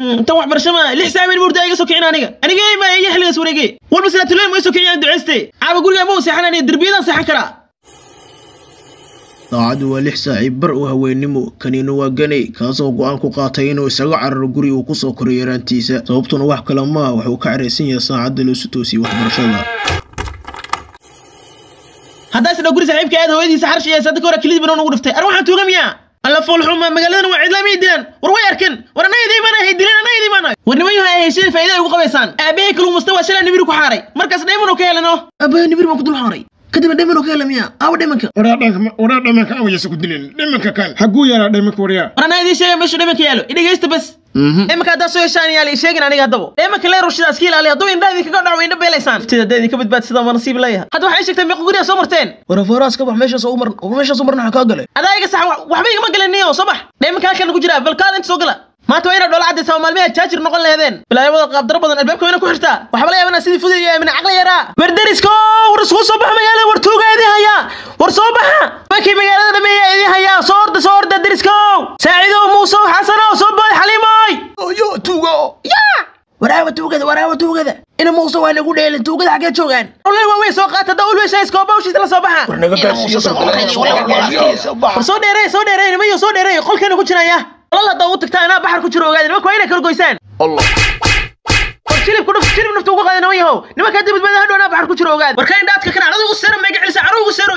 انت wax barashada lix saameyn murdo iga soo kicin aniga ma ay xiliga wareegay walba salaatuleen ma soo kicin duceystay caaba guriga ma saxanay darbiyadan saxan kara saacadu waa 6 saac bar oo haweenimo kaniino waa ganay kaasoo go'aan ku qaatay inuu isaga cararo guri uu ku soo koray yaraantiisa sababtuna wax kale ma wuxuu ka careysan yahay saacada loo sutoosii wax barashada hadda isla guri saaxiibka aad hooyadiisa xarsh iyo saddex hore kilid baan ugu dhiftay arwaxan tuugamiya alla fool xuma magaaladan waa cidlaamay dilan war way arkan war anayday mana hay dilan anayday mana warnimo yahay heshiin faa'iido ugu qabaysan aabay kala mustawa shala nibir ku xaaray markaas dheeman oo ka helano aabay nibir ma ku dul xaaray kadib dheeman oo ka helamiya aw dheemanka wara dheemanka aw yeesku dileen dheemanka kan xaguu yara dheemanka wariya anayday sheegay meesha dheemanka yaalo idageysta bas dheemanka hada soo yeeshaan yaali sheegin aniga hadaba dheemanka leero shidaas kiil ali hadoo indhaadi kaga dhaw indha beelaysan tida deedi ka badbaad sida nasiib leeyahay hadda waxay sheegtay meeq guriga soo marteen wara faraas ka bax meesha soo marna ka galay adayga sax waxba igama galaniyo soo bax dheemanka kan ku jira bal kaal inta soo gala ما توينا دول عدي سوا مالمية تاجر نقول لهذين بلا يبغى قاب ضرب بدن الباب كوينا كحرتا وحبلا يبغى سيدي فودي من عقل يرى بردرسكو ورسول صباح مجال ورتوجا هذه هيا ورصباح بكي مجال هذا مية هذه هيا صور ده درسكو ساعدوا موسى وحسن وصب حليماي يا توجا يا وراء توجا إنه موسى وأنا أقول له توجا حاجة شوغان والله ما وين سوقات هذا أول وين سكوبا وش يطلع صباحا صودري ما يصودري قل كانوا كشنا يا والله ضوطك أنا بحر كشرو قاعد ما كوينك الجويسان الله شيل نفط وقاعد أنا وياه نما كاتب بدنا هذا أنا بحر كشرو قاعد وركين داتك كنا على ذو السر ما يجعل سعره وسعره